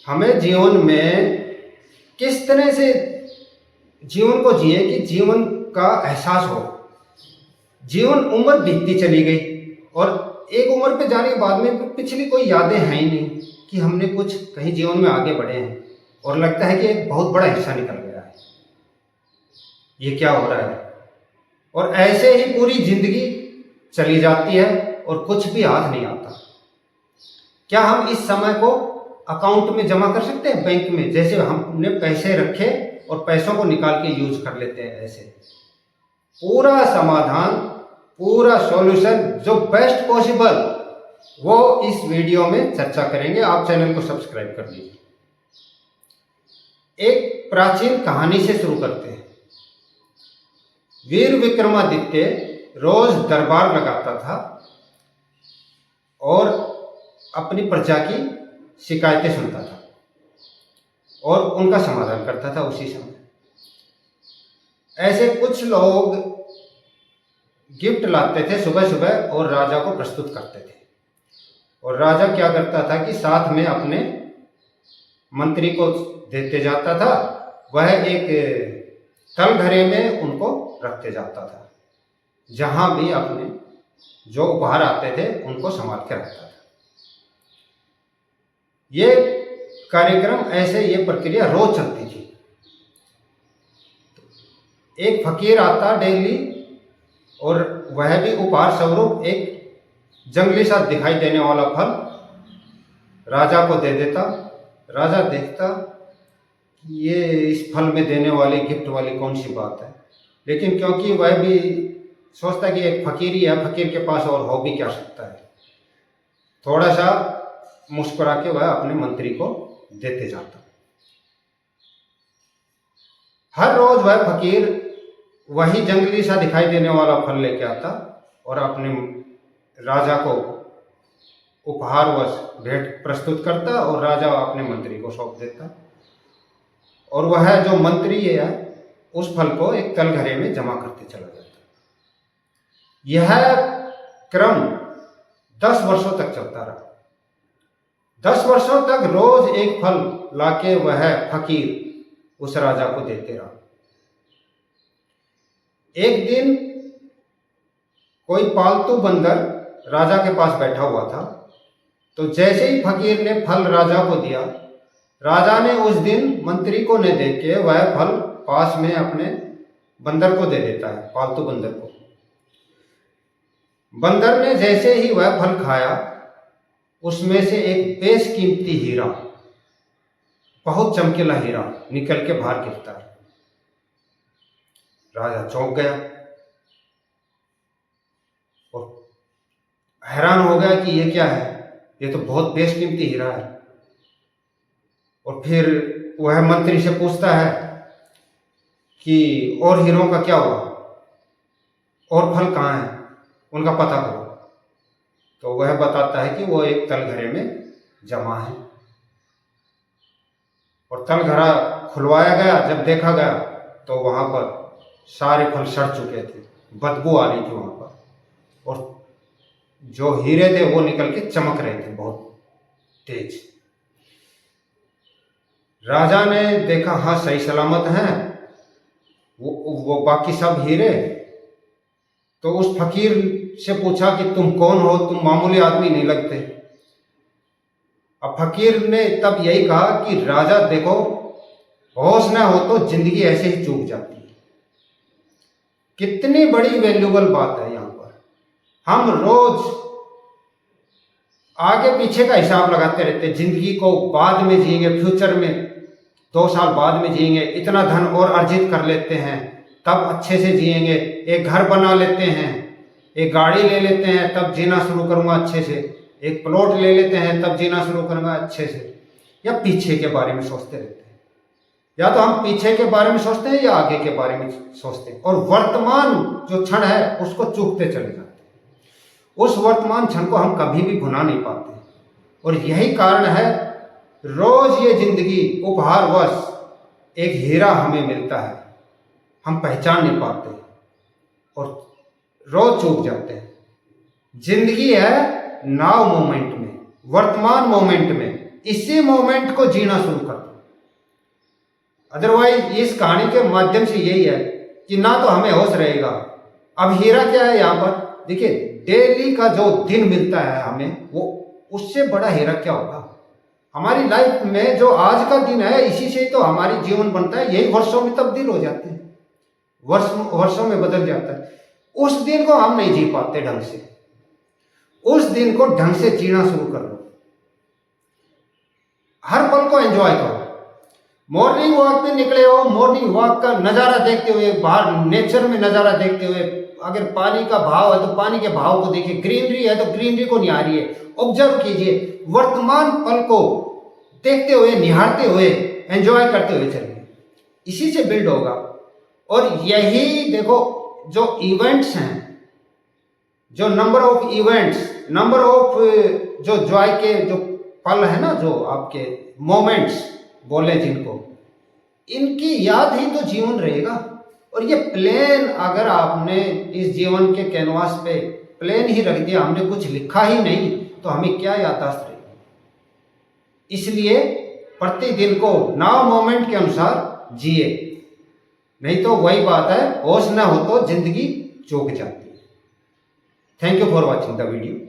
हमें जीवन में किस तरह से जीवन को जिए कि जीवन का एहसास हो। जीवन उम्र बीतती चली गई और एक उम्र पे जाने के बाद में पिछली कोई यादें हैं ही नहीं कि हमने कुछ कहीं जीवन में आगे बढ़े हैं, और लगता है कि एक बहुत बड़ा हिस्सा निकल गया है, ये क्या हो रहा है। और ऐसे ही पूरी जिंदगी चली जाती है और कुछ भी हाथ नहीं आता। क्या हम इस समय को अकाउंट में जमा कर सकते हैं बैंक में, जैसे हमने पैसे रखे और पैसों को निकाल के यूज कर लेते हैं? ऐसे पूरा समाधान, पूरा सॉल्यूशन जो बेस्ट पॉसिबल, वो इस वीडियो में चर्चा करेंगे। आप चैनल को सब्सक्राइब कर लीजिए। एक प्राचीन कहानी से शुरू करते हैं। वीर विक्रमादित्य रोज दरबार लगाता था और अपनी प्रजा की शिकायतें सुनता था और उनका समाधान करता था उसी समय। ऐसे कुछ लोग गिफ्ट लाते थे सुबह सुबह और राजा को प्रस्तुत करते थे, और राजा क्या करता था कि साथ में अपने मंत्री को देते जाता था। वह एक तलघरे में उनको रखते जाता था, जहां भी अपने जो उपहार आते थे उनको संभाल के रखता था। ये कार्यक्रम ऐसे, ये प्रक्रिया रोज चलती थी। एक फकीर आता डेली और वह भी उपहार स्वरूप एक जंगली सा दिखाई देने वाला फल राजा को दे देता। राजा देखता कि ये इस फल में देने वाली गिफ्ट वाली कौन सी बात है, लेकिन क्योंकि वह भी सोचता कि एक फकीर ही है, फकीर के पास और हो भी क्या सकता है, थोड़ा सा मुस्कुरा के वह अपने मंत्री को देते जाता। हर रोज वह फकीर वही जंगली सा दिखाई देने वाला फल लेके आता और अपने राजा को उपहारवश भेंट प्रस्तुत करता, और राजा अपने मंत्री को सौंप देता। और वह जो मंत्री है उस फल को एक तलघरे में जमा करते चला जाता। यह क्रम 10 वर्षों तक चलता रहा। 10 वर्षों तक रोज एक फल लाके वह फकीर उस राजा को देते रहा। एक दिन कोई पालतू बंदर राजा के पास बैठा हुआ था, तो जैसे ही फकीर ने फल राजा को दिया, राजा ने उस दिन मंत्री को न देख के वह फल पास में अपने बंदर को दे देता है, पालतू बंदर को। बंदर ने जैसे ही वह फल खाया, उसमें से एक बेशकीमती हीरा, बहुत चमकीला हीरा निकल के बाहर गिरता है। राजा चौंक गया और हैरान हो गया कि ये क्या है, ये तो बहुत बेशकीमती हीरा है। और फिर वह मंत्री से पूछता है कि और हीरों का क्या हुआ, और फल कहाँ है, उनका पता करो। तो वह बताता है कि वो एक तलघरे में जमा है। और तलघरा खुलवाया गया, जब देखा गया तो वहां पर सारे फल सड़ चुके थे, बदबू आ रही थी वहां पर, और जो हीरे थे वो निकल के चमक रहे थे बहुत तेज। राजा ने देखा हाँ सही सलामत हैं वो बाकी सब हीरे। तो उस फकीर से पूछा कि तुम कौन हो, तुम मामूली आदमी नहीं लगते। अब फकीर ने तब यही कहा कि राजा देखो, होश ना हो तो जिंदगी ऐसे ही चूक जाती है। कितनी बड़ी वैल्यूबल बात है। यहां पर हम रोज आगे पीछे का हिसाब लगाते रहते हैं, जिंदगी को बाद में जिएंगे, फ्यूचर में 2 साल बाद में जिएंगे, इतना धन और अर्जित कर लेते हैं तब अच्छे से जिएंगे, एक घर बना लेते हैं, एक गाड़ी ले लेते हैं तब जीना शुरू करूंगा अच्छे से, एक प्लॉट ले लेते हैं तब जीना शुरू करूंगा अच्छे से। या पीछे के बारे में सोचते रहते हैं, या तो हम पीछे के बारे में सोचते हैं या आगे के बारे में सोचते हैं, और वर्तमान जो क्षण है उसको चूकते चले जाते हैं। उस वर्तमान क्षण को हम कभी भी भुला नहीं पाते, और यही कारण है रोज ये जिंदगी उपहारवश एक हीरा हमें मिलता है, हम पहचान नहीं पाते और रोज चूक जाते हैं। जिंदगी है नाउ मोमेंट में, वर्तमान मोमेंट में, इसी मोमेंट को जीना शुरू कर दो। अदरवाइज इस कहानी के माध्यम से यही है कि ना तो हमें होश रहेगा। अब हीरा क्या है यहाँ पर, देखिए डेली का जो दिन मिलता है हमें, वो उससे बड़ा हीरा क्या होगा। हमारी लाइफ में जो आज का दिन है, इसी से तो हमारी जीवन बनता है, यही वर्षों में तब्दील हो जाते हैं, वर्षों में बदल जाता है। उस दिन को हम नहीं जी पाते ढंग से, उस दिन को ढंग से जीना शुरू कर लो। हर पल को एंजॉय करो। मॉर्निंग वॉक पे निकले हो, मॉर्निंग वॉक का नज़ारा देखते हुए, बाहर नेचर में नज़ारा देखते हुए, अगर पानी का भाव है तो पानी के भाव को देखिए, ग्रीनरी है तो ग्रीनरी को निहारिए, ऑब्जर्व कीजिए, वर्तमान पल को देखते हुए, निहारते हुए, एंजॉय करते हुए चलिए। इसी से बिल्ड होगा। और यही देखो जो इवेंट्स हैं, जो number of events, number of जो जॉय के जो पल है ना, जो आपके मोमेंट्स बोले जिनको, इनकी याद ही तो जीवन रहेगा। और ये प्लेन अगर आपने इस जीवन के कैनवास पे प्लेन ही रख दिया, हमने कुछ लिखा ही नहीं, तो हमें क्या याददाश्त रहेगी। इसलिए प्रतिदिन को नाउ मोमेंट के अनुसार जिए, नहीं तो वही बात है, होश न हो तो जिंदगी चूक जाती है। Thank you for watching the video.